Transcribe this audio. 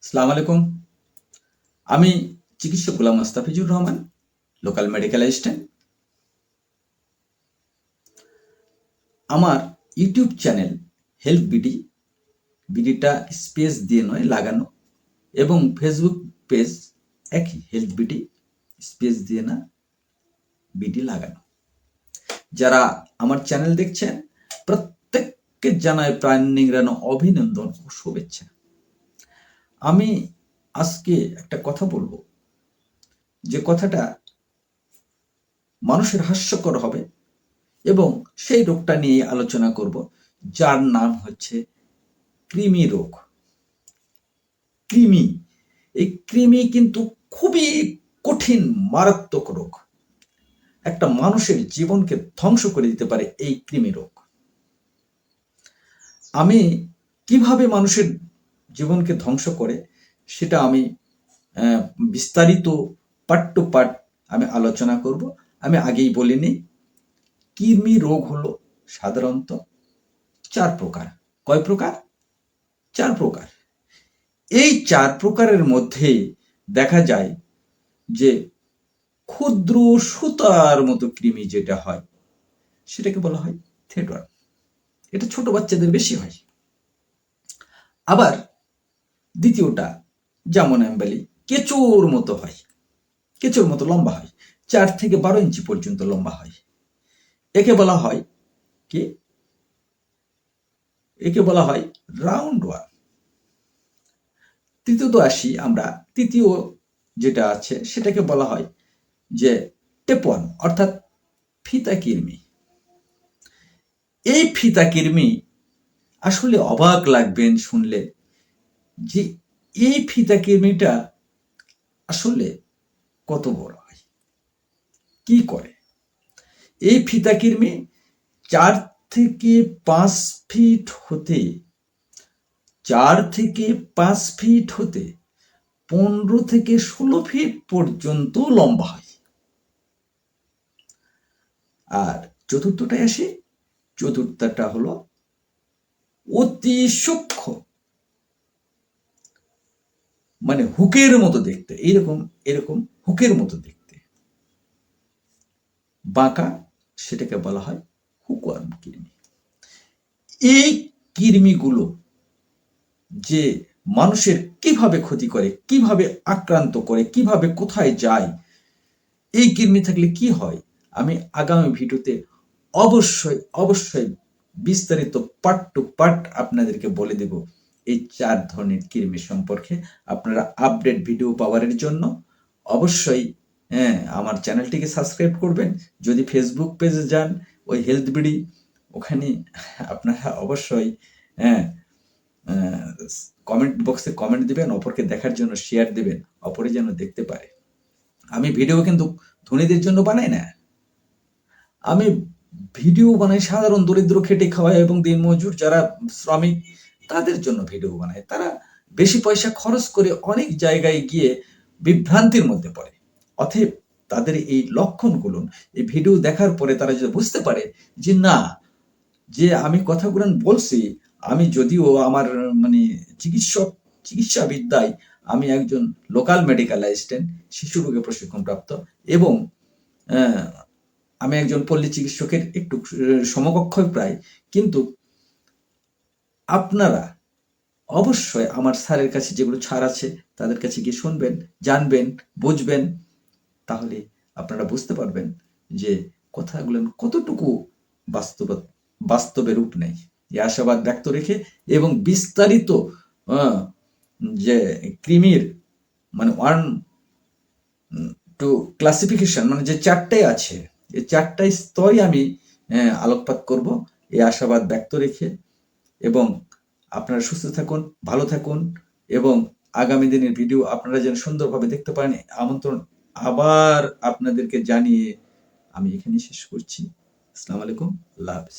আসসালামু আলাইকুম। আমি চিকিৎসক Golam Mostafizur Rahman, local medical assistant. আমার ইউটিউব চ্যানেল হেলথ বিডি, বিডিটা স্পেস দিয়ে নয় লাগানো, এবং ফেসবুক পেজ একই হেলথ বিডি, স্পেস দিয়ে না, বিডি লাগানো। যারা আমার চ্যানেল দেখছেন প্রত্যেককে জানায় প্রাণ নিংড়ানো অভিনন্দন ও শুভেচ্ছা। আমি আজকে একটা কথা বলবো, যে কথাটা মানুষের হাস্যকর হবে, এবং সেই রোগটা নিয়ে আলোচনা করব, যার নাম হচ্ছে কৃমি রোগ। কৃমি, এই কৃমি কিন্তু খুবই কঠিন মারাত্মক রোগ। একটা মানুষের জীবনকে ধ্বংস করে দিতে পারে এই কৃমি রোগ। আমি কিভাবে মানুষের জীবনকে ধ্বংস করে সেটা আমি বিস্তারিত পার্ট টু পার্ট আমি আলোচনা করব। আমি আগেই বলিনি, কৃমি রোগ হলো সাধারণত 4 প্রকার। কয় প্রকার? 4 প্রকার। এই 4 প্রকারের মধ্যে দেখা যায় যে ক্ষুদ্র সুতার মতো কৃমি যেটা হয় সেটাকে বলা হয় থ্রেডওয়ার্ম। এটা ছোট বাচ্চাদের বেশি হয়। আবার দ্বিতীয়টা, যেমন আমি বলি, কেঁচোর মতো হয়, কেঁচোর মতো লম্বা হয়, 4 থেকে 12 ইঞ্চি পর্যন্ত লম্বা হয়। একে বলা হয় কি? একে বলা হয় রাউন্ড ওয়ার্ম। তৃতীয়ত আসি আমরা, তৃতীয় যেটা আছে সেটাকে বলা হয় যে টেপওয়ার্ম, অর্থাৎ ফিতা কৃমি। এই ফিতা কৃমি আসলে অবাক লাগবেন শুনলে, যে এই ফিতা কৃমিটা আসলে কত বড় হয়, কি করে। এই ফিতা কৃমি 4 থেকে 5 ফিট হতে 4 থেকে 5 ফিট হতে 15 থেকে 16 ফিট পর্যন্ত লম্বা হয়। আর চতুর্থটায় আসি, চতুর্থটা হলো অতি সূক্ষ্ম, মানে হুকের মতো দেখতে, এরকম এরকম হুকের মতো দেখতে, বাঁকা, সেটাকে বলা হয় হুকওয়ার্ম কৃমি। এই কৃমিগুলো যে মানুষের কিভাবে ক্ষতি করে, কিভাবে আক্রান্ত করে, কিভাবে কোথায় যায়, এই কৃমি থাকলে কি হয়, আমি আগামী ভিডিওতে অবশ্যই অবশ্যই বিস্তারিত পার্ট টু পার্ট আপনাদেরকে বলে দেব এই 4 ধরনের কৃমি সম্পর্কে। আপনারা আপডেট ভিডিও পাওয়ার জন্য অবশ্যই আমার চ্যানেলটিকে সাবস্ক্রাইব করবেন। যদি ফেসবুক পেজে যান, ওই হেলথ বিডি, ওখানে আপনারা অবশ্যই কমেন্ট বক্সে কমেন্ট দিবেন, অপরকে দেখার জন্য শেয়ার দিবেন, অপরে যেন দেখতে পারে। আমি ভিডিও কিন্তু ধনীদের জন্য বানাই না, আমি ভিডিও বানাই সাধারণ দরিদ্র খেটে খাওয়া এবং দিনমজুর যারা শ্রমিক, তাদের জন্য ভিডিও বানাই। তারা বেশি পয়সা খরচ করে অনেক জায়গায় গিয়ে বিভ্রান্তির মধ্যে পড়ে। অতএব তাদের এই লক্ষণগুলো এই ভিডিও দেখার পরে তারা যদি বুঝতে পারে যে না, যে আমি কথাগুলো বলছি, আমি যদিও আমার মানে চিকিৎসা বিদ্যায় আমি একজন লোকাল মেডিকেল অ্যাসিস্ট্যান্ট, শিশু রোগে প্রশিক্ষণপ্রাপ্ত, এবং আমি একজন পল্লী চিকিৎসকের একটু সমকক্ষ প্রায়, কিন্তু আপনারা অবশ্যই আমার স্যারের কাছে যেগুলো ছাড় আছে তাদের কাছে গিয়ে শুনবেন, জানবেন, বুঝবেন, তাহলে আপনারা বুঝতে পারবেন যে কথাগুলো কতটুকু বাস্তবে রূপ নেয়। এই আশাবাদ ব্যক্ত রেখে এবং বিস্তারিত যে কৃমির মানে 1 টু ক্লাসিফিকেশন, মানে যে 4টাই আছে, এই 4টাই স্তরই আমি আলোকপাত করব এই আশাবাদ ব্যক্ত রেখে। এবং আপনারা সুস্থ থাকুন, ভালো থাকুন, এবং আগামী দিনের ভিডিও আপনারা যেন সুন্দরভাবে দেখতে পারেন আমন্ত্রণ আবার আপনাদেরকে জানিয়ে আমি এখানেই শেষ করছি। আসসালামু আলাইকুম, আল্লাহ হাফেজ।